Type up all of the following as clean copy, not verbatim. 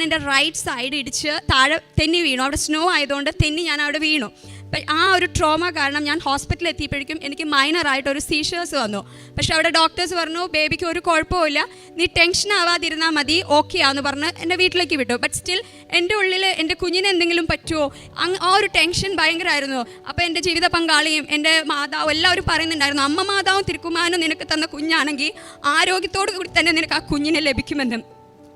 എൻ്റെ right side ഇടിച്ച് താഴെ തെന്നി വീണു. അവിടെ സ്നോ ആയതുകൊണ്ട് തെന്നി ഞാൻ അവിടെ വീണു. ആ ഒരു ട്രോമ കാരണം ഞാൻ ഹോസ്പിറ്റലിൽ എത്തിയപ്പോഴേക്കും എനിക്ക് മൈനറായിട്ടൊരു സീഷേഴ്സ് വന്നു. പക്ഷെ അവിടെ ഡോക്ടേഴ്സ് പറഞ്ഞു ബേബിക്ക് ഒരു കുഴപ്പമില്ല, നീ ടെൻഷൻ ആവാതിരുന്നാൽ മതി, ഓക്കെ ആണെന്ന് പറഞ്ഞ് എൻ്റെ വീട്ടിലേക്ക് വിട്ടു. ബട്ട് സ്റ്റിൽ എൻ്റെ ഉള്ളിൽ എൻ്റെ കുഞ്ഞിന് എന്തെങ്കിലും പറ്റുമോ ആ ഒരു ടെൻഷൻ ഭയങ്കരമായിരുന്നു. അപ്പോൾ എൻ്റെ ജീവിത പങ്കാളിയും എൻ്റെ മാതാവും എല്ലാവരും പറയുന്നുണ്ടായിരുന്നു, അമ്മ മാതാവും തിരുക്കുമാരനും നിനക്ക് തന്ന കുഞ്ഞാണെങ്കിൽ ആരോഗ്യത്തോടു കൂടി തന്നെ നിനക്ക് ആ കുഞ്ഞിനെ ലഭിക്കുമെന്നും.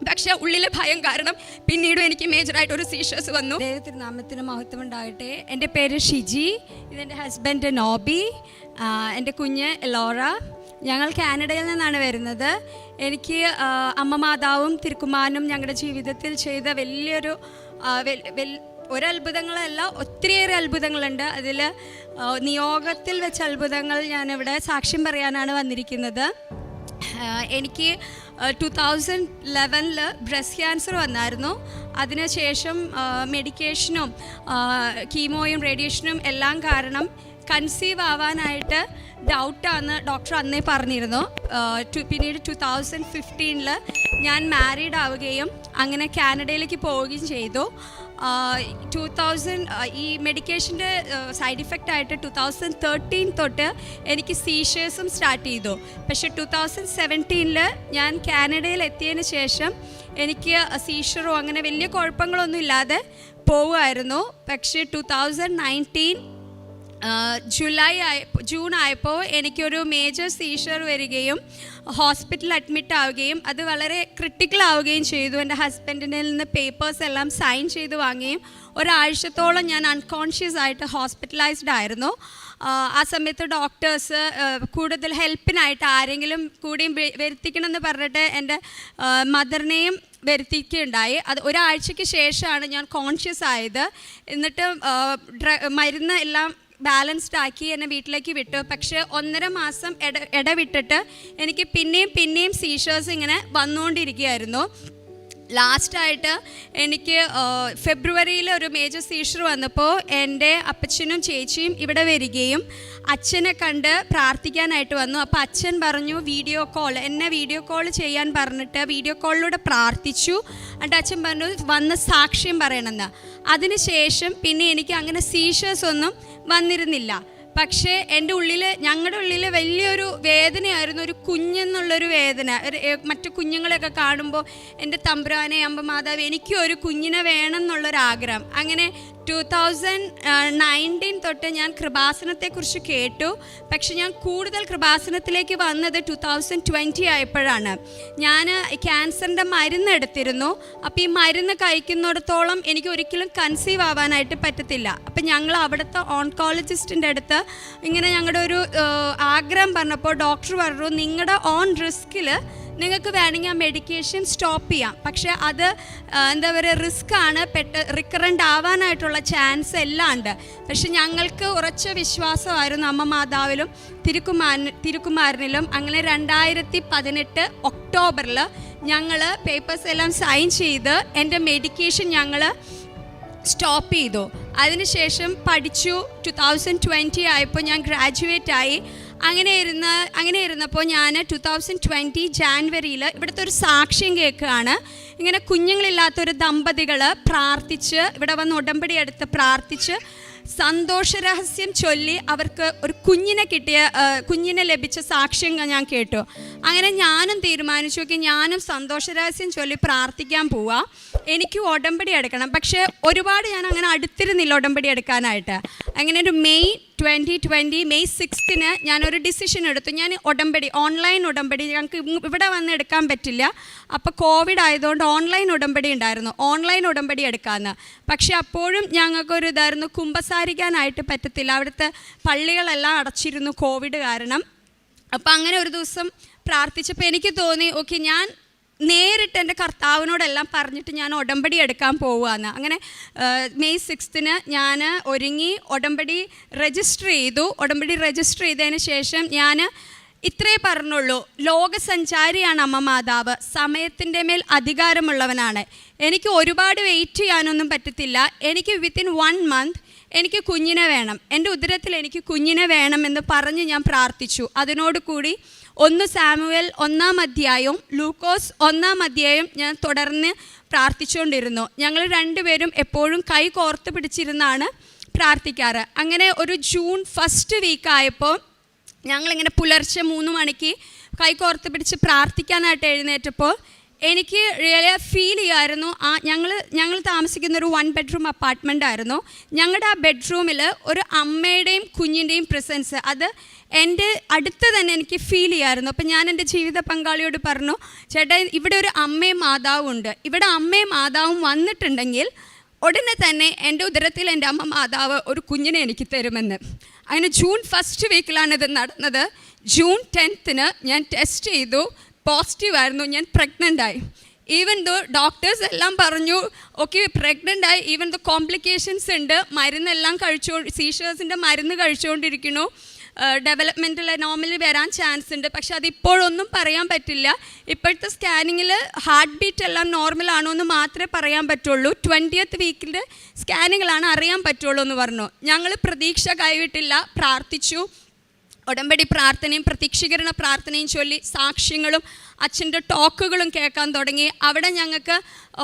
പക്ഷെ ഉള്ളിലെ ഭയം കാരണം പിന്നീടും എനിക്ക് മേജറായിട്ട് ഒരു സീഷേഴ്സ് വന്നു. ദൈവത്തിൻ്റെ നാമത്തിന് മഹത്വം ഉണ്ടാകട്ടെ. എൻ്റെ പേര് ഷിജി, ഇതെൻ്റെ ഹസ്ബൻഡ് നോബി, എൻ്റെ കുഞ്ഞ് ലോറ. ഞങ്ങൾ കാനഡയിൽ നിന്നാണ് വരുന്നത്. എനിക്ക് അമ്മ മാതാവും തിരുക്കുമാരനും ഞങ്ങളുടെ ജീവിതത്തിൽ ചെയ്ത വലിയൊരു ഒരത്ഭുതങ്ങളല്ല, ഒത്തിരിയേറെ അത്ഭുതങ്ങളുണ്ട്. അതിൽ നിയോഗത്തിൽ വെച്ച അത്ഭുതങ്ങൾ ഞാനിവിടെ സാക്ഷ്യം പറയാനാണ് വന്നിരിക്കുന്നത്. എനിക്ക് 2011 ബ്രസ്റ്റ് ക്യാൻസർ വന്നായിരുന്നു. അതിനുശേഷം മെഡിക്കേഷനും കീമോയും റേഡിയേഷനും എല്ലാം കാരണം കൺസീവ് ആവാനായിട്ട് ഡൗട്ടാന്ന് ഡോക്ടർ അന്നേ പറഞ്ഞിരുന്നു. പിന്നീട് 2015 ഞാൻ മാരീഡ് ആവുകയും അങ്ങനെ കാനഡയിലേക്ക് പോവുകയും ചെയ്തു. ഈ മെഡിക്കേഷൻ്റെ സൈഡ് ഇഫക്റ്റ് ആയിട്ട് 2013 തൊട്ട് എനിക്ക് സീഷേഴ്സും സ്റ്റാർട്ട് ചെയ്തു. പക്ഷേ 2017 ഞാൻ കാനഡയിൽ എത്തിയതിന് ശേഷം എനിക്ക് സീഷറോ അങ്ങനെ വലിയ കുഴപ്പങ്ങളൊന്നും ഇല്ലാതെ പോവുമായിരുന്നു. പക്ഷേ 2019 ജൂൺ ആയപ്പോൾ എനിക്കൊരു മേജർ സീഷർ വരികയും ഹോസ്പിറ്റലിൽ അഡ്മിറ്റ് ആവുകയും അത് വളരെ ക്രിട്ടിക്കൽ ആവുകയും ചെയ്തു. എൻ്റെ ഹസ്ബൻഡിൻ്റെ നിന്ന് പേപ്പേഴ്സ് എല്ലാം സൈൻ ചെയ്ത് വാങ്ങുകയും ഒരാഴ്ചത്തോളം ഞാൻ അൺകോൺഷ്യസ് ആയിട്ട് ഹോസ്പിറ്റലൈസ്ഡ് ആയിരുന്നു. ആ സമയത്ത് ഡോക്ടേഴ്സ് കൂടുതൽ ഹെൽപ്പിനായിട്ട് ആരെങ്കിലും കൂടിയും വരുത്തിക്കണമെന്ന് പറഞ്ഞിട്ട് എൻ്റെ മദറിനെയും വരുത്തിക്കുകയുണ്ടായി. അത് ഒരാഴ്ചയ്ക്ക് ശേഷമാണ് ഞാൻ കോൺഷ്യസ് ആയത്. എന്നിട്ട് മരുന്ന് എല്ലാം ബാലൻസ്ഡ് ആക്കി എന്നെ വീട്ടിലേക്ക് വിട്ടു. പക്ഷേ 1.5 മാസം ഇടവിട്ടിട്ട് എനിക്ക് പിന്നെയും സീഷേഴ്സ് ഇങ്ങനെ വന്നുകൊണ്ടിരിക്കുകയായിരുന്നു. ലാസ്റ്റായിട്ട് എനിക്ക് ഫെബ്രുവരിയിൽ ഒരു മേജർ സീഷർ വന്നപ്പോൾ എൻ്റെ അപ്പച്ചനും ചേച്ചിയും ഇവിടെ വരികയും അച്ഛനെ കണ്ട് പ്രാർത്ഥിക്കാനായിട്ട് വന്നു. അപ്പോൾ അച്ഛൻ പറഞ്ഞു എന്നെ വീഡിയോ കോൾ ചെയ്യാൻ പറഞ്ഞിട്ട് വീഡിയോ കോളിലൂടെ പ്രാർത്ഥിച്ചു. എന്നിട്ട് അച്ഛൻ പറഞ്ഞു വന്ന് സാക്ഷ്യം പറയണമെന്ന്. അതിനുശേഷം പിന്നെ എനിക്ക് അങ്ങനെ സീഷേഴ്സ് ഒന്നും വന്നിരുന്നില്ല. പക്ഷേ ഞങ്ങളുടെ ഉള്ളിൽ വലിയൊരു വേദനയായിരുന്നു, ഒരു കുഞ്ഞെന്നുള്ളൊരു വേദന. മറ്റു കുഞ്ഞുങ്ങളെയൊക്കെ കാണുമ്പോൾ എൻ്റെ തമ്പുരാനെ അമ്മ മാതാവ് എനിക്ക് ഒരു കുഞ്ഞിനെ വേണം എന്നുള്ളൊരാഗ്രഹം. അങ്ങനെ 2019 തൊട്ട് ഞാൻ കൃപാസനത്തെക്കുറിച്ച് കേട്ടു. പക്ഷെ ഞാൻ കൂടുതൽ കൃപാസനത്തിലേക്ക് വന്നത് 2020 ആയപ്പോഴാണ്. ഞാൻ ക്യാൻസറിൻ്റെ മരുന്ന് എടുത്തിരുന്നു. അപ്പോൾ ഈ മരുന്ന് കഴിക്കുന്നിടത്തോളം എനിക്ക് ഒരിക്കലും കൺസീവ് ആവാനായിട്ട് പറ്റത്തില്ല. അപ്പം ഞങ്ങൾ അവിടുത്തെ ഓൺകോളജിസ്റ്റിൻ്റെ അടുത്ത് ഇങ്ങനെ ഞങ്ങളുടെ ഒരു ആഗ്രഹം പറഞ്ഞപ്പോൾ ഡോക്ടർ പറഞ്ഞു നിങ്ങളുടെ ഓൺ റിസ്കിൽ നിങ്ങൾക്ക് വേണമെങ്കിൽ ആ മെഡിക്കേഷൻ സ്റ്റോപ്പ് ചെയ്യാം. പക്ഷേ അത് എന്താ പറയുക, റിസ്ക് ആണ്, റിക്കറൻ്റ് ആവാനായിട്ടുള്ള ചാൻസ് എല്ലാം ഉണ്ട്. പക്ഷെ ഞങ്ങൾക്ക് ഉറച്ച വിശ്വാസമായിരുന്നു അമ്മ മാതാവിലും തിരുക്കുമാരനിലും. അങ്ങനെ 2018 ഒക്ടോബറിൽ ഞങ്ങൾ പേപ്പേഴ്സ് എല്ലാം സൈൻ ചെയ്ത് എൻ്റെ മെഡിക്കേഷൻ ഞങ്ങൾ സ്റ്റോപ്പ് ചെയ്തു. അതിനുശേഷം പഠിച്ചു. 2020 ആയപ്പോൾ ഞാൻ ഗ്രാജുവേറ്റ് ആയി. അങ്ങനെ ഇരുന്നപ്പോൾ ഞാൻ 2020 ജാനുവരിയിൽ ഇവിടുത്തെ ഒരു സാക്ഷ്യം കേൾക്കുകയാണ്. ഇങ്ങനെ കുഞ്ഞുങ്ങളില്ലാത്തൊരു ദമ്പതികൾ പ്രാർത്ഥിച്ച് ഇവിടെ വന്ന് ഉടമ്പടി എടുത്ത് പ്രാർത്ഥിച്ച് സന്തോഷരഹസ്യം ചൊല്ലി അവർക്ക് ഒരു കുഞ്ഞിനെ ലഭിച്ച സാക്ഷ്യം ഞാൻ കേട്ടു. അങ്ങനെ ഞാനും തീരുമാനിച്ചു ഞാനും സന്തോഷരഹസ്യം ചൊല്ലി പ്രാർത്ഥിക്കാൻ പോവാം, എനിക്ക് ഉടമ്പടി എടുക്കണം. പക്ഷേ ഒരുപാട് ഞാൻ അങ്ങനെ അടുത്തിരുന്നില്ല ഉടമ്പടി എടുക്കാനായിട്ട്. അങ്ങനെ ഒരു മെയ് 6 ഞാനൊരു ഡിസിഷൻ എടുത്തു. ഞാൻ ഓൺലൈൻ ഉടമ്പടി ഞങ്ങൾക്ക് ഇവിടെ വന്ന് എടുക്കാൻ പറ്റില്ല. അപ്പോൾ കോവിഡ് ആയതുകൊണ്ട് ഓൺലൈൻ ഉടമ്പടി ഉണ്ടായിരുന്നു, ഓൺലൈൻ ഉടമ്പടി എടുക്കാമെന്ന്. പക്ഷെ അപ്പോഴും ഞങ്ങൾക്കൊരു ഇതായിരുന്നു, കുമ്പസാരിക്കാനായിട്ട് പറ്റത്തില്ല, അവിടുത്തെ പള്ളികളെല്ലാം അടച്ചിരുന്നു കോവിഡ് കാരണം. അപ്പോൾ അങ്ങനെ ഒരു ദിവസം പ്രാർത്ഥിച്ചപ്പോൾ എനിക്ക് തോന്നി ഞാൻ നേരിട്ട് എൻ്റെ കർത്താവിനോടെല്ലാം പറഞ്ഞിട്ട് ഞാൻ ഉടമ്പടി എടുക്കാൻ പോവുകയെന്ന്. അങ്ങനെ മെയ് 6 ഞാൻ ഒരുങ്ങി ഉടമ്പടി രജിസ്റ്റർ ചെയ്തു. ഉടമ്പടി രജിസ്റ്റർ ചെയ്തതിന് ശേഷം ഞാൻ ഇത്രേ പറഞ്ഞുള്ളൂ, ലോകസഞ്ചാരിയാണ് അമ്മ മാതാവ്, സമയത്തിൻ്റെ മേൽ അധികാരമുള്ളവനാണ്. എനിക്ക് ഒരുപാട് വെയിറ്റ് ചെയ്യാനൊന്നും പറ്റത്തില്ല. എനിക്ക് വിത്തിൻ 1 month എനിക്ക് കുഞ്ഞിനെ വേണം, എൻ്റെ ഉദരത്തിൽ എനിക്ക് കുഞ്ഞിനെ വേണമെന്ന് പറഞ്ഞ് ഞാൻ പ്രാർത്ഥിച്ചു. അതിനോട് കൂടി 1 സാമുവേൽ 1-ാം അധ്യായവും ലൂക്കോസ് 1-ാം അധ്യായം ഞാൻ തുടർന്ന് പ്രാർത്ഥിച്ചുകൊണ്ടിരുന്നു. ഞങ്ങൾ രണ്ടുപേരും എപ്പോഴും കൈ കോർത്ത് പിടിച്ചിരുന്നാണ് പ്രാർത്ഥിക്കാറ്. അങ്ങനെ ഒരു ജൂൺ 1st വീക്കായപ്പോൾ ഞങ്ങളിങ്ങനെ പുലർച്ചെ 3 മണിക്ക് കൈ കോർത്ത് പിടിച്ച് പ്രാർത്ഥിക്കാനായിട്ട് എഴുന്നേറ്റപ്പോൾ എനിക്ക് റിയലി ഫീൽ ചെയ്യുമായിരുന്നു. ഞങ്ങൾ താമസിക്കുന്ന ഒരു 1 ബെഡ്റൂം അപ്പാർട്ട്മെൻ്റ് ആയിരുന്നു. ഞങ്ങളുടെ ആ ബെഡ്റൂമിൽ ഒരു അമ്മയുടെയും കുഞ്ഞിൻ്റെയും പ്രസൻസ് അത് എൻ്റെ അടുത്ത് തന്നെ എനിക്ക് ഫീൽ ചെയ്യുമായിരുന്നു. അപ്പം ഞാൻ എൻ്റെ ജീവിത പങ്കാളിയോട് പറഞ്ഞു, ചേട്ടാ ഇവിടെ ഒരു അമ്മയും മാതാവും ഉണ്ട്, ഇവിടെ അമ്മയും മാതാവും വന്നിട്ടുണ്ടെങ്കിൽ ഉടനെ തന്നെ എൻ്റെ ഉദരത്തിൽ എൻ്റെ അമ്മ മാതാവ് ഒരു കുഞ്ഞിനെ എനിക്ക് തരുമെന്ന്. അങ്ങനെ ജൂൺ 1st വീക്കിലാണ് ഇത് നടന്നത്. ജൂൺ 10th ഞാൻ ടെസ്റ്റ് ചെയ്തു, പോസിറ്റീവായിരുന്നു, ഞാൻ പ്രഗ്നൻ്റായി. ഈവൻ ദോ ഡോക്ടേഴ്സ് എല്ലാം പറഞ്ഞു ഓക്കെ പ്രഗ്നൻ്റായി, ഈവൻ ദോ കോംപ്ലിക്കേഷൻസ് ഉണ്ട്, മരുന്നെല്ലാം സീഷേഴ്സിൻ്റെ മരുന്ന് കഴിച്ചുകൊണ്ടിരിക്കുന്നു, ഡെവലപ്മെൻറ്റിൽ നോർമലി വരാൻ ചാൻസ് ഉണ്ട്, പക്ഷെ അതിപ്പോഴൊന്നും പറയാൻ പറ്റില്ല. ഇപ്പോഴത്തെ സ്കാനിങ്ങിൽ ഹാർട്ട് ബീറ്റ് എല്ലാം നോർമലാണോ എന്ന് മാത്രമേ പറയാൻ പറ്റുള്ളൂ. 20th വീക്കിൻ്റെ സ്കാനിങ്ങിലാണ് അറിയാൻ പറ്റുള്ളൂ എന്ന് പറഞ്ഞു. ഞങ്ങൾ പ്രതീക്ഷ കൈവിട്ടില്ല, പ്രാർത്ഥിച്ചു. ഉടമ്പടി പ്രാർത്ഥനയും പ്രത്യക്ഷീകരണ പ്രാർത്ഥനയും ചൊല്ലി സാക്ഷ്യങ്ങളും അച്ഛൻ്റെ ടോക്കുകളും കേൾക്കാൻ തുടങ്ങി. അവിടെ ഞങ്ങൾക്ക്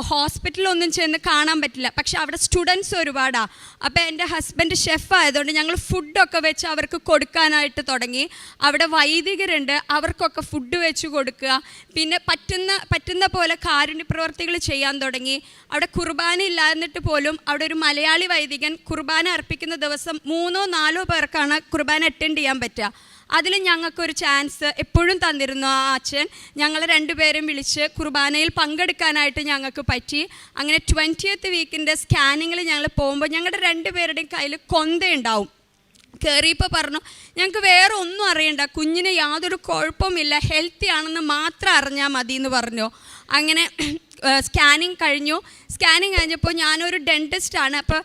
ഹോസ്പിറ്റലൊന്നും ചെന്ന് കാണാൻ പറ്റില്ല, പക്ഷെ അവിടെ സ്റ്റുഡൻസ് ഒരുപാടാണ്. അപ്പോൾ എൻ്റെ ഹസ്ബൻഡ് ഷെഫ് ആയതുകൊണ്ട് ഞങ്ങൾ ഫുഡൊക്കെ വെച്ച് അവർക്ക് കൊടുക്കാനായിട്ട് തുടങ്ങി. അവിടെ വൈദികരുണ്ട്, അവർക്കൊക്കെ ഫുഡ് വെച്ച് കൊടുക്കുക. പിന്നെ പറ്റുന്ന പോലെ കാരുണ്യ പ്രവർത്തികൾ ചെയ്യാൻ തുടങ്ങി. അവിടെ കുർബാന ഇല്ലാന്നിട്ട് പോലും അവിടെ ഒരു മലയാളി വൈദികൻ കുർബാന അർപ്പിക്കുന്ന ദിവസം 3-4 പേർക്കാണ് കുർബാന അറ്റൻഡ് ചെയ്യാൻ പറ്റുക. അതിൽ ഞങ്ങൾക്കൊരു ചാൻസ് എപ്പോഴും തന്നിരുന്നു ആ അച്ഛൻ. ഞങ്ങൾ രണ്ടുപേരും വിളിച്ച് കുർബാനയിൽ പങ്കെടുക്കാനായിട്ട് ഞങ്ങൾക്ക് പറ്റി. അങ്ങനെ 20th വീക്കിൻ്റെ സ്കാനിങ്ങിൽ ഞങ്ങൾ പോകുമ്പോൾ ഞങ്ങളുടെ രണ്ടുപേരുടെയും കയ്യിൽ കൊന്തയുണ്ടാവും. കയറിയപ്പോൾ പറഞ്ഞു ഞങ്ങൾക്ക് വേറെ ഒന്നും അറിയണ്ട, കുഞ്ഞിന് യാതൊരു കുഴപ്പമില്ല, ഹെൽത്തി ആണെന്ന് മാത്രം അറിഞ്ഞാൽ മതി എന്ന് പറഞ്ഞു. അങ്ങനെ സ്കാനിങ് കഴിഞ്ഞപ്പോൾ ഞാനൊരു ഡെൻറ്റിസ്റ്റാണ്. അപ്പോൾ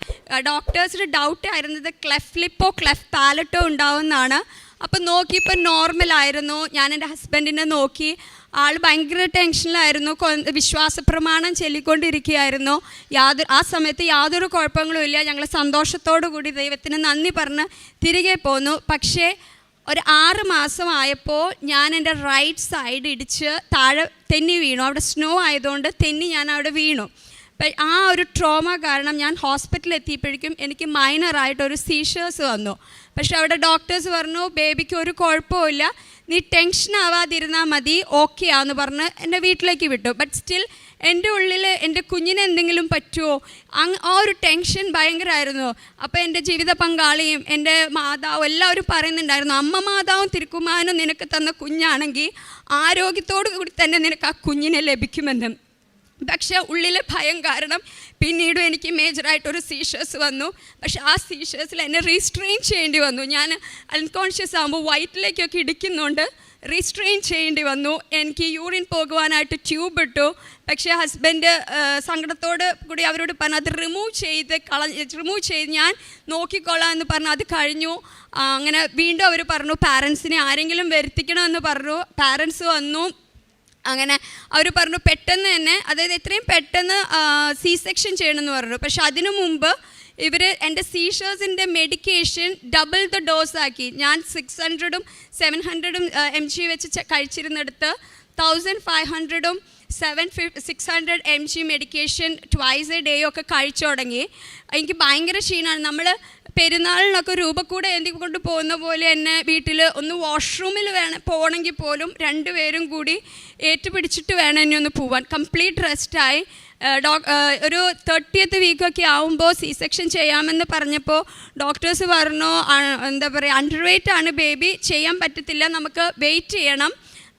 ഡോക്ടേഴ്സിന് ഡൗട്ട് ആയിരുന്നത് ക്ലെഫ്റ്റ് ലിപ്പോ ക്ലെഫ്റ്റ് പാലറ്റോ ഉണ്ടാവുമെന്നാണ്. അപ്പം നോക്കിയപ്പോൾ നോർമലായിരുന്നു. ഞാൻ എൻ്റെ ഹസ്ബൻഡിനെ നോക്കി, ആൾ ഭയങ്കര ടെൻഷനിലായിരുന്നു, വിശ്വാസ പ്രമാണം ചൊല്ലിക്കൊണ്ടിരിക്കുകയായിരുന്നു. ആ സമയത്ത് യാതൊരു കുഴപ്പങ്ങളും ഇല്ല. ഞങ്ങൾ സന്തോഷത്തോടു കൂടി ദൈവത്തിന് നന്ദി പറഞ്ഞ് തിരികെ പോന്നു. പക്ഷേ ഒരു 6 മാസമായപ്പോൾ ഞാൻ എൻ്റെ റൈറ്റ് സൈഡ് ഇടിച്ച് താഴെ തെന്നി വീണു. അവിടെ സ്നോ ആയതുകൊണ്ട് ഞാൻ അവിടെ വീണു. ആ ഒരു ട്രോമ കാരണം ഞാൻ ഹോസ്പിറ്റലിൽ എത്തിയപ്പോഴേക്കും എനിക്ക് മൈനറായിട്ടൊരു സീഷേഴ്സ് വന്നു. പക്ഷെ അവിടെ ഡോക്ടേഴ്സ് പറഞ്ഞു ബേബിക്ക് ഒരു കുഴപ്പമില്ല, നീ ടെൻഷൻ ആവാതിരുന്നാൽ മതി, ഓക്കെ ആന്ന് പറഞ്ഞ് എൻ്റെ വീട്ടിലേക്ക് വിട്ടു. ബട്ട് സ്റ്റിൽ എൻ്റെ ഉള്ളിൽ എൻ്റെ കുഞ്ഞിന് എന്തെങ്കിലും പറ്റുമോ ആ ഒരു ടെൻഷൻ ഭയങ്കരമായിരുന്നു. അപ്പോൾ എൻ്റെ ജീവിത പങ്കാളിയും എൻ്റെ മാതാവും എല്ലാവരും പറയുന്നുണ്ടായിരുന്നു, അമ്മ മാതാവും തിരുക്കുമാരനും നിനക്ക് തന്ന കുഞ്ഞാണെങ്കിൽ ആരോഗ്യത്തോടു കൂടി തന്നെ നിനക്ക് ആ കുഞ്ഞിനെ ലഭിക്കുമെന്ന്. പക്ഷേ ഉള്ളിലെ ഭയം കാരണം പിന്നീടും എനിക്ക് മേജറായിട്ടൊരു സീഷേഴ്സ് വന്നു. പക്ഷെ ആ സീഷേഴ്സിൽ എന്നെ റീസ്ട്രെയിൻ ചെയ്യേണ്ടി വന്നു. ഞാൻ അൺകോൺഷ്യസ് ആകുമ്പോൾ വയറ്റിലേക്കൊക്കെ ഇടിക്കുന്നുണ്ട്, റീസ്ട്രെയിൻ ചെയ്യേണ്ടി വന്നു. എനിക്ക് യൂറിൻ പോകുവാനായിട്ട് ട്യൂബ് ഇട്ടു. പക്ഷേ ഹസ്ബൻഡ് സങ്കടത്തോട് കൂടി അവരോട് പറഞ്ഞു അത് റിമൂവ് ചെയ്ത് ഞാൻ നോക്കിക്കൊള്ളാം എന്ന് പറഞ്ഞു. അത് കഴിഞ്ഞു. അങ്ങനെ വീണ്ടും അവർ പറഞ്ഞു പാരൻസിനെ ആരെങ്കിലും വരുത്തിക്കണമെന്ന് പറഞ്ഞു. പാരൻസ് വന്നു. അങ്ങനെ അവർ പറഞ്ഞു പെട്ടെന്ന് തന്നെ, അതായത് എത്രയും പെട്ടെന്ന് C-സെക്ഷൻ ചെയ്യണമെന്ന് പറഞ്ഞു. പക്ഷെ അതിനു മുമ്പ് ഇവർ എൻ്റെ സീഷേഴ്സിൻ്റെ മെഡിക്കേഷൻ ഡബിൾ ദ ഡോസ് ആക്കി. ഞാൻ 600 700 mg വെച്ച് കഴിച്ചിരുന്നെടുത്ത് 1500 600 mg medication twice A day ഒക്കെ കഴിച്ചു തുടങ്ങി. എനിക്ക് ഭയങ്കര ക്ഷീണമാണ്. നമ്മൾ പെരുന്നാളിനൊക്കെ രൂപക്കൂടെ കൊണ്ട് പോകുന്ന പോലെ എന്നെ വീട്ടിൽ ഒന്ന് വാഷ്റൂമിൽ പോകണമെങ്കിൽ പോലും രണ്ടുപേരും കൂടി ഏറ്റുപിടിച്ചിട്ട് വേണം എന്നെ ഒന്ന് പോവാൻ. കംപ്ലീറ്റ് റെസ്റ്റായി. ഒരു 30th വീക്കൊക്കെ ആവുമ്പോൾ C-സെക്ഷൻ ചെയ്യാമെന്ന് പറഞ്ഞപ്പോൾ ഡോക്ടേഴ്സ് പറഞ്ഞു എന്താ പറയുക, അണ്ടർ വെയ്റ്റ് ആണ് ബേബി, ചെയ്യാൻ പറ്റത്തില്ല, നമുക്ക് വെയിറ്റ് ചെയ്യണം.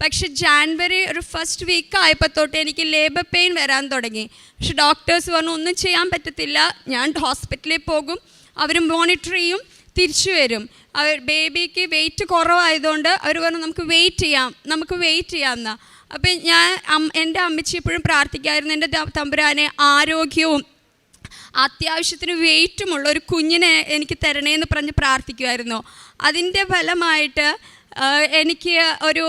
പക്ഷെ ജാനുവരി ഒരു 1st വീക്ക് ആയപ്പോൾ തൊട്ട് എനിക്ക് ലേബർ പെയിൻ വരാൻ തുടങ്ങി. പക്ഷെ ഡോക്ടേഴ്സ് പറഞ്ഞു ഒന്നും ചെയ്യാൻ പറ്റത്തില്ല, ഞാൻ ഹോസ്പിറ്റലിൽ പോകും, അവർ മോണിറ്റർ ചെയ്യും, തിരിച്ചു വരും. ബേബിക്ക് വെയിറ്റ് കുറവായതുകൊണ്ട് അവർ പറഞ്ഞു നമുക്ക് വെയിറ്റ് ചെയ്യാമെന്നാ. അപ്പം ഞാൻ എൻ്റെ അമ്മച്ചി എപ്പോഴും പ്രാർത്ഥിക്കായിരുന്നു, എൻ്റെ തമ്പുരാനെ ആരോഗ്യവും അത്യാവശ്യത്തിന് വെയിറ്റുമുള്ള ഒരു കുഞ്ഞിനെ എനിക്ക് തരണേന്ന് പറഞ്ഞ് പ്രാർത്ഥിക്കുമായിരുന്നു. അതിൻ്റെ ഫലമായിട്ട് എനിക്ക് ഒരു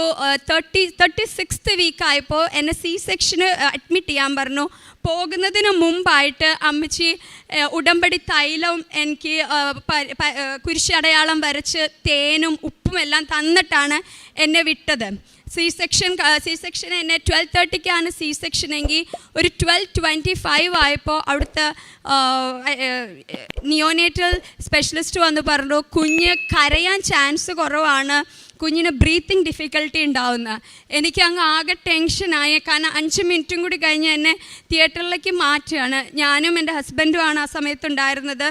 36th വീക്കായപ്പോൾ എന്നെ C-സെക്ഷന് അഡ്മിറ്റ് ചെയ്യാൻ പറഞ്ഞു. പോകുന്നതിന് മുമ്പായിട്ട് അമ്മച്ചി ഉടമ്പടി തൈലം എനിക്ക് കുരിശടയാളം വരച്ച് തേനും ഉപ്പും എല്ലാം തന്നിട്ടാണ് എന്നെ വിട്ടത്. സി സെക്ഷൻ എന്നെ 12:30 സി സെക്ഷൻ എങ്കിൽ ഒരു 12:25 ആയപ്പോൾ അവിടുത്തെ നിയോനേറ്റൽ സ്പെഷ്യലിസ്റ്റ് വന്ന് പറഞ്ഞു, കുഞ്ഞ് കരയാൻ ചാൻസ് കുറവാണ്, കുഞ്ഞിന് ബ്രീത്തിങ് ഡിഫിക്കൽട്ടി ഉണ്ടാവുന്ന. എനിക്ക് അങ്ങ് ആകെ ടെൻഷനായി. കാരണം 5 മിനിറ്റും കൂടി കഴിഞ്ഞ് എന്നെ തിയേറ്ററിലേക്ക് മാറ്റുകയാണ്. ഞാനും എൻ്റെ ഹസ്ബൻഡുമാണ് ആ സമയത്തുണ്ടായിരുന്നത്.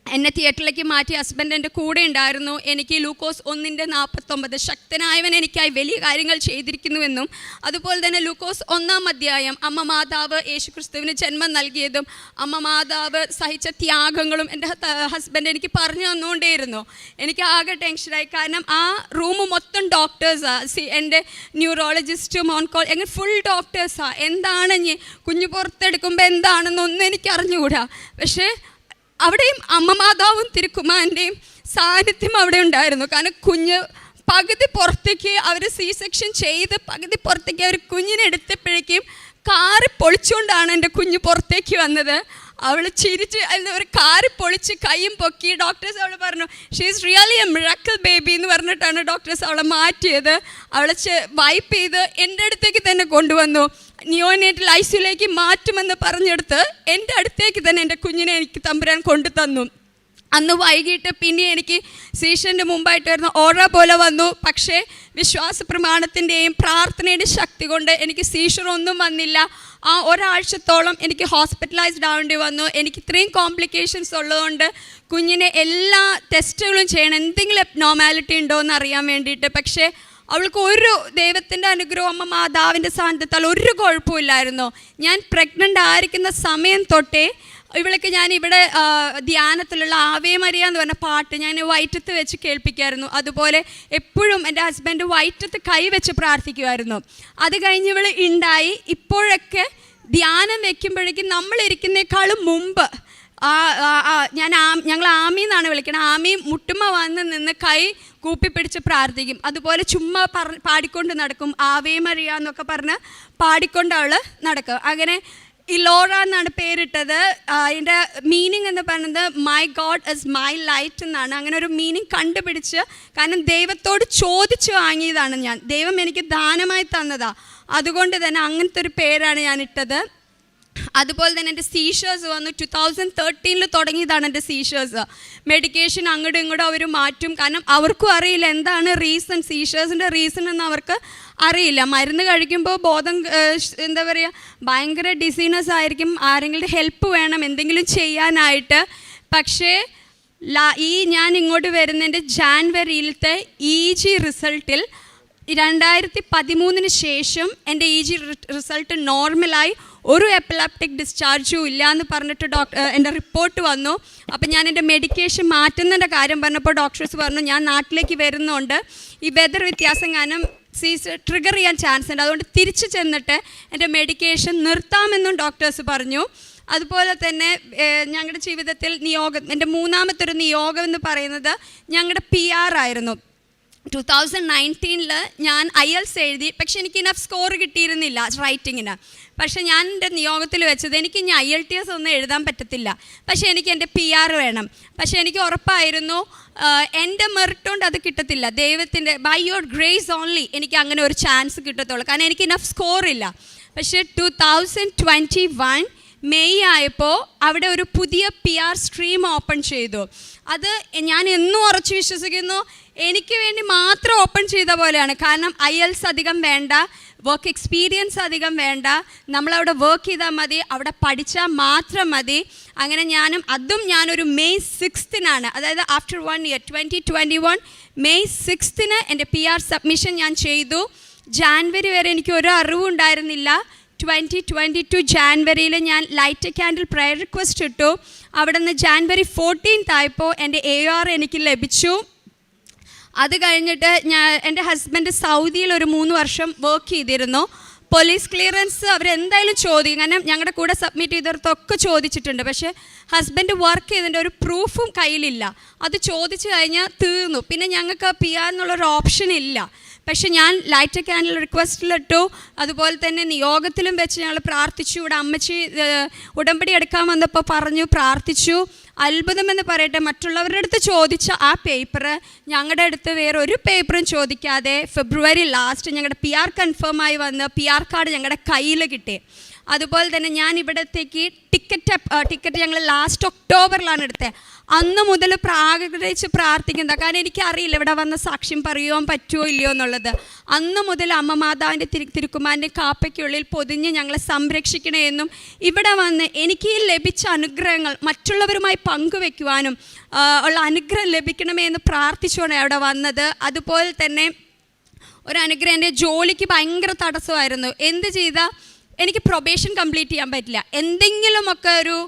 എന്നെ തിയേറ്ററിലേക്ക് മാറ്റി. ഹസ്ബൻഡ് എൻ്റെ കൂടെ ഉണ്ടായിരുന്നു. എനിക്ക് ലൂക്കോസ് 1:49 ശക്തനായവൻ എനിക്കായി വലിയ കാര്യങ്ങൾ ചെയ്തിരിക്കുന്നുവെന്നും, അതുപോലെ തന്നെ ലൂക്കോസ് 1-ാം അധ്യായം അമ്മ മാതാവ് യേശുക്രിസ്തുവിന് ജന്മം നൽകിയതും അമ്മ മാതാവ് സഹിച്ച ത്യാഗങ്ങളും എൻ്റെ ഹസ്ബൻഡ് എനിക്ക് പറഞ്ഞു തന്നുകൊണ്ടേയിരുന്നു. എനിക്ക് ആകെ ടെൻഷനായി. കാരണം ആ റൂം മൊത്തം ഡോക്ടേഴ്സാണ്. എൻ്റെ ന്യൂറോളജിസ്റ്റും ഓൺകോൾ അങ്ങനെ ഫുൾ ഡോക്ടേഴ്സാണ്. എന്താണ് കുഞ്ഞു പുറത്തെടുക്കുമ്പോൾ എന്താണെന്നൊന്നും എനിക്ക് അറിഞ്ഞുകൂടാ. പക്ഷേ അവിടെയും അമ്മ മാതാവും തിരുക്കുമാരൻ്റെയും സാന്നിധ്യം അവിടെ ഉണ്ടായിരുന്നു. കാരണം കുഞ്ഞ് പകുതി പുറത്തേക്ക് അവർ സി സെക്ഷൻ ചെയ്ത് പകുതി പുറത്തേക്ക് അവർ കുഞ്ഞിനെ എടുത്തപ്പോഴേക്കും കാറ് പൊളിച്ചുകൊണ്ടാണ് എൻ്റെ കുഞ്ഞ് പുറത്തേക്ക് വന്നത്. അവൾ ചിരിച്ച് ഒരു കാറ് പൊളിച്ച് കൈയും പൊക്കി. ഡോക്ടേഴ്സ് അവൾ പറഞ്ഞു, she is really A miracle baby എന്ന് പറഞ്ഞിട്ടാണ് ഡോക്ടേഴ്സ് അവളെ മാറ്റിയത്. അവളെ വൈപ്പ് ചെയ്ത് എൻ്റെ അടുത്തേക്ക് തന്നെ കൊണ്ടുവന്നു. നിയോനേറ്റൽ ഐസിയുലേക്ക് മാറ്റുമെന്ന് പറഞ്ഞെടുത്ത് എൻ്റെ അടുത്തേക്ക് തന്നെ എൻ്റെ കുഞ്ഞിനെ എനിക്ക് തമ്പുരാൻ കൊണ്ടു തന്നു. അന്ന് വൈകിട്ട് പിന്നെ എനിക്ക് സീഷൻ്റെ മുമ്പായിട്ട് വരുന്ന ഓറ പോലെ വന്നു. പക്ഷേ വിശ്വാസ പ്രമാണത്തിൻ്റെയും പ്രാർത്ഥനയുടെ ശക്തി കൊണ്ട് എനിക്ക് സീഷറൊന്നും വന്നില്ല. ആ ഒരാഴ്ചത്തോളം എനിക്ക് ഹോസ്പിറ്റലൈസ്ഡ് ആവേണ്ടി വന്നു. എനിക്ക് ഇത്രയും കോംപ്ലിക്കേഷൻസ് ഉള്ളതുകൊണ്ട് കുഞ്ഞിനെ എല്ലാ ടെസ്റ്റുകളും ചെയ്യണം, എന്തെങ്കിലും അബ്നോർമാലിറ്റി ഉണ്ടോ എന്ന് അറിയാൻ വേണ്ടിയിട്ട്. പക്ഷേ അവൾക്ക് ഒരു ദൈവത്തിൻ്റെ അനുഗ്രഹം അമ്മ മാതാവിൻ്റെ സാന്നിധ്യത്താൽ ഒരു കുഴപ്പമില്ലായിരുന്നു. ഞാൻ പ്രഗ്നൻ്റ് ആയിരിക്കുന്ന സമയം തൊട്ടേ ഇവൾക്ക് ഞാൻ ഇവിടെ ധ്യാനത്തിലുള്ള ആവേ മരിയ എന്ന് പറഞ്ഞ പാട്ട് ഞാൻ വയറ്റത്ത് വെച്ച് കേൾപ്പിക്കുമായിരുന്നു. അതുപോലെ എപ്പോഴും എൻ്റെ ഹസ്ബൻഡ് വയറ്റത്ത് കൈ വെച്ച് പ്രാർത്ഥിക്കുമായിരുന്നു. അത് കഴിഞ്ഞ് ഇവൾ ഉണ്ടായി. ഇപ്പോഴൊക്കെ ധ്യാനം വയ്ക്കുമ്പോഴേക്കും നമ്മളിരിക്കുന്നേക്കാളും മുമ്പ് ഞങ്ങൾ ആമി എന്നാണ് വിളിക്കുന്നത്. ആമി മുട്ടുമ്മ വന്ന് നിന്ന് കൈ കൂപ്പിപ്പിടിച്ച് പ്രാർത്ഥിക്കും. അതുപോലെ ചുമ്മാ പാടിക്കൊണ്ട് നടക്കും. ആവേ മരിയ എന്നൊക്കെ പറഞ്ഞ് പാടിക്കൊണ്ട് അവൾ നടക്കും. അങ്ങനെ ഇലോറ എന്നാണ് പേരിട്ടത്. അതിൻ്റെ മീനിങ് എന്ന് പറയുന്നത് my God is my light എന്നാണ്. അങ്ങനെ ഒരു മീനിങ് കണ്ടുപിടിച്ച്, കാരണം ദൈവത്തോട് ചോദിച്ച് വാങ്ങിയതാണ് ഞാൻ, ദൈവം എനിക്ക് ദാനമായി തന്നതാണ്. അതുകൊണ്ട് തന്നെ അങ്ങനത്തെ ഒരു പേരാണ് ഞാൻ ഇട്ടത്. അതുപോലെ തന്നെ എൻ്റെ സീഷേഴ്സ് വന്നു. 2013 തുടങ്ങിയതാണ് എൻ്റെ സീഷേഴ്സ്. മെഡിക്കേഷൻ അങ്ങോട്ടും ഇങ്ങോട്ടും അവർ മാറ്റും. കാരണം അവർക്കും അറിയില്ല എന്താണ് റീസൺ, സീഷേഴ്സിൻ്റെ റീസൺ എന്ന് അവർക്ക് അറിയില്ല. മരുന്ന് കഴിക്കുമ്പോൾ ബോധം എന്താ പറയുക, ഭയങ്കര ഡിസീനസ് ആയിരിക്കും. ആരെങ്കിലും ഹെൽപ്പ് വേണം എന്തെങ്കിലും ചെയ്യാനായിട്ട്. പക്ഷേ ഞാൻ ഇങ്ങോട്ട് വരുന്നതിൻ്റെ ജാനുവരിയിലത്തെ EG റിസൾട്ടിൽ 2013 ശേഷം എൻ്റെ EG റിസൾട്ട് നോർമലായി, ഒരു എപ്പിലെപ്റ്റിക് ഡിസ്ചാർജും ഇല്ല എന്ന് പറഞ്ഞിട്ട് എൻ്റെ റിപ്പോർട്ട് വന്നു. അപ്പം ഞാൻ എൻ്റെ മെഡിക്കേഷൻ മാറ്റുന്നതിൻ്റെ കാര്യം പറഞ്ഞപ്പോൾ ഡോക്ടേഴ്സ് പറഞ്ഞു, ഞാൻ നാട്ടിലേക്ക് വരുന്നുണ്ട്, ഈ വെതർ വ്യത്യാസം കാരണം ട്രിഗർ ചെയ്യാൻ ചാൻസ് ഉണ്ട്, അതുകൊണ്ട് തിരിച്ചു ചെന്നിട്ട് എൻ്റെ മെഡിക്കേഷൻ നിർത്താമെന്നും ഡോക്ടേഴ്സ് പറഞ്ഞു. അതുപോലെ തന്നെ ഞങ്ങളുടെ ജീവിതത്തിൽ നിയോഗം, എൻ്റെ മൂന്നാമത്തെ ഒരു നിയോഗം എന്ന് പറയുന്നത് ഞങ്ങളുടെ PR ആയിരുന്നു. 2019 ഞാൻ IELTS എഴുതി. പക്ഷെ എനിക്ക് ഇനഫ് സ്കോർ കിട്ടിയിരുന്നില്ല റൈറ്റിങ്ങിന്. പക്ഷേ ഞാൻ എൻ്റെ നിയോഗത്തിൽ വെച്ചത് എനിക്ക് ഇനി IELTS ഒന്നും എഴുതാൻ പറ്റത്തില്ല, പക്ഷേ എനിക്ക് എൻ്റെ PR വേണം. പക്ഷേ എനിക്ക് ഉറപ്പായിരുന്നു എൻ്റെ മെറിറ്റ് കൊണ്ട് അത് കിട്ടത്തില്ല. ദൈവത്തിൻ്റെ ബൈ യുവർ ഗ്രേസ് ഓൺലി എനിക്ക് അങ്ങനെ ഒരു ചാൻസ് കിട്ടത്തുള്ളൂ, കാരണം എനിക്ക് ഇനഫ് സ്കോറില്ല. പക്ഷേ 2021 മെയ് ആയപ്പോൾ അവിടെ ഒരു പുതിയ PR സ്ട്രീം ഓപ്പൺ ചെയ്തു. അത് ഞാൻ എന്നും ഉറച്ചു വിശ്വസിക്കുന്നു, എനിക്ക് വേണ്ടി മാത്രം ഓപ്പൺ ചെയ്ത പോലെയാണ്. കാരണം IELTS അധികം വേണ്ട, വർക്ക് എക്സ്പീരിയൻസ് അധികം വേണ്ട, നമ്മളവിടെ വർക്ക് ചെയ്താൽ മതി, അവിടെ പഠിച്ചാൽ മാത്രം മതി. അങ്ങനെ ഞാനൊരു May 6th അതായത് ആഫ്റ്റർ 1 year 2021 May 6th എൻ്റെ PR സബ്മിഷൻ ഞാൻ ചെയ്തു. ജാനുവരി വരെ എനിക്ക് ഒരു അറിവുണ്ടായിരുന്നില്ല. 2022 ജാനുവരിയിൽ ഞാൻ ലൈറ്റ് ക്യാൻഡിൽ പ്രയർ റിക്വസ്റ്റ് ഇട്ടു. അവിടെ നിന്ന് ജാനുവരി 14th ആയപ്പോൾ എൻ്റെ AR എനിക്ക് ലഭിച്ചു. അത് കഴിഞ്ഞിട്ട് എൻ്റെ ഹസ്ബൻഡ് സൗദിയിൽ ഒരു 3 വർഷം വർക്ക് ചെയ്തിരുന്നു. പോലീസ് ക്ലിയറൻസ് അവരെന്തായാലും ചോദിക്കും, കാരണം ഞങ്ങളുടെ കൂടെ സബ്മിറ്റ് ചെയ്തവർക്കൊക്കെ ചോദിച്ചിട്ടുണ്ട്. പക്ഷേ ഹസ്ബൻഡ് വർക്ക് ചെയ്തതിൻ്റെ ഒരു പ്രൂഫും കയ്യിലില്ല. അത് ചോദിച്ചു കഴിഞ്ഞാൽ തീർന്നു, പിന്നെ ഞങ്ങൾക്ക് PR എന്നുള്ളൊരു ഓപ്ഷൻ ഇല്ല. പക്ഷെ ഞാൻ ലൈറ്റ് ക്യാൻഡിൽ റിക്വസ്റ്റിലിട്ടു. അതുപോലെ തന്നെ നിയോഗത്തിലും വെച്ച് ഞങ്ങൾ പ്രാർത്ഥിച്ചു. ഇവിടെ അമ്മച്ചി ഉടമ്പടി എടുക്കാൻ വന്നപ്പോൾ പറഞ്ഞു, പ്രാർത്ഥിച്ചു. അത്ഭുതമെന്ന് പറയട്ടെ, മറ്റുള്ളവരുടെ അടുത്ത് ചോദിച്ച ആ പേപ്പർ ഞങ്ങളുടെ അടുത്ത് വേറെ ഒരു പേപ്പറും ചോദിക്കാതെ ഫെബ്രുവരി ലാസ്റ്റ് ഞങ്ങളുടെ PR കൺഫേമായി വന്ന് PR കാർഡ് ഞങ്ങളുടെ കയ്യിൽ കിട്ടി. അതുപോലെ തന്നെ ഞാൻ ഇവിടത്തേക്ക് ടിക്കറ്റ് ഞങ്ങൾ ലാസ്റ്റ് ഒക്ടോബറിലാണ് എടുത്തത്. അന്ന് മുതൽ ആഗ്രഹിച്ച് പ്രാർത്ഥിക്കുന്നത്, കാരണം എനിക്കറിയില്ല ഇവിടെ വന്ന് സാക്ഷ്യം പറയുവാൻ പറ്റുമോ ഇല്ലയോ എന്നുള്ളത്. അന്ന് മുതൽ അമ്മ മാതാവിൻ്റെ തിരുക്കുമാരൻ്റെ കാപ്പയ്ക്കുള്ളിൽ പൊതിഞ്ഞ് ഞങ്ങളെ സംരക്ഷിക്കണേ എന്നും ഇവിടെ വന്ന് എനിക്ക് ഈ ലഭിച്ച അനുഗ്രഹങ്ങൾ മറ്റുള്ളവരുമായി പങ്കുവെക്കുവാനും ഉള്ള അനുഗ്രഹം ലഭിക്കണമേ എന്ന് പ്രാർത്ഥിച്ചുകൊണ്ട് അവിടെ വന്നത്. അതുപോലെ തന്നെ ഒരു അനുഗ്രഹം, എൻ്റെ ജോലിക്ക് ഭയങ്കര തടസ്സമായിരുന്നു. എന്ത് ചെയ്താൽ എനിക്ക് പ്രൊബേഷൻ കംപ്ലീറ്റ് ചെയ്യാൻ പറ്റില്ല, എന്തെങ്കിലുമൊക്കെ ഒരു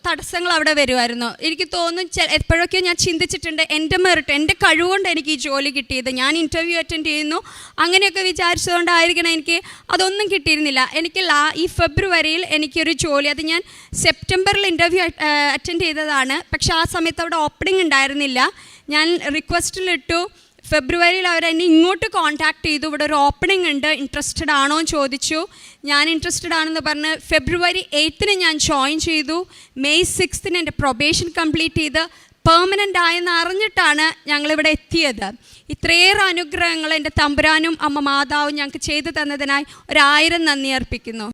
തടസ്സങ്ങൾ അവിടെ വരുമായിരുന്നു. എനിക്ക് തോന്നുന്നു എപ്പോഴൊക്കെയോ ഞാൻ ചിന്തിച്ചിട്ടുണ്ട്, എൻ്റെ മെറിറ്റ്, എൻ്റെ കഴിവുകൊണ്ട് എനിക്ക് ഈ ജോലി കിട്ടിയത്, ഞാൻ ഇൻ്റർവ്യൂ അറ്റൻഡ് ചെയ്യുന്നു അങ്ങനെയൊക്കെ വിചാരിച്ചതുകൊണ്ടായിരിക്കണം എനിക്ക് അതൊന്നും കിട്ടിയിരുന്നില്ല. എനിക്ക് ഈ ഫെബ്രുവരിയിൽ എനിക്കൊരു ജോലി, അത് ഞാൻ സെപ്റ്റംബറിൽ ഇൻ്റർവ്യൂ അറ്റൻഡ് ചെയ്തതാണ്. പക്ഷേ ആ സമയത്ത് അവിടെ ഓപ്പണിംഗ് ഉണ്ടായിരുന്നില്ല. ഞാൻ റിക്വസ്റ്റിലിട്ടു, ഫെബ്രുവരിയിൽ അവരെന്നെ ഇങ്ങോട്ട് കോൺടാക്ട് ചെയ്തു, ഇവിടെ ഒരു ഓപ്പണിംഗ് ഉണ്ട്, ഇൻട്രസ്റ്റഡ് ആണോ എന്ന് ചോദിച്ചു. ഞാൻ ഇൻട്രസ്റ്റഡ് ആണെന്ന് പറഞ്ഞ് ഫെബ്രുവരി 8 ഞാൻ ജോയിൻ ചെയ്തു. മെയ് 6 എൻ്റെ പ്രൊബേഷൻ കംപ്ലീറ്റ് ചെയ്ത് പെർമനൻ്റ് ആയെന്ന് അറിഞ്ഞിട്ടാണ് ഞങ്ങളിവിടെ എത്തിയത്. ഇത്രയേറെ അനുഗ്രഹങ്ങൾ എൻ്റെ തമ്പുരാനും അമ്മ മാതാവും ഞങ്ങൾക്ക് ചെയ്തു തന്നതിനായി 1000 നന്ദി അർപ്പിക്കുന്നു.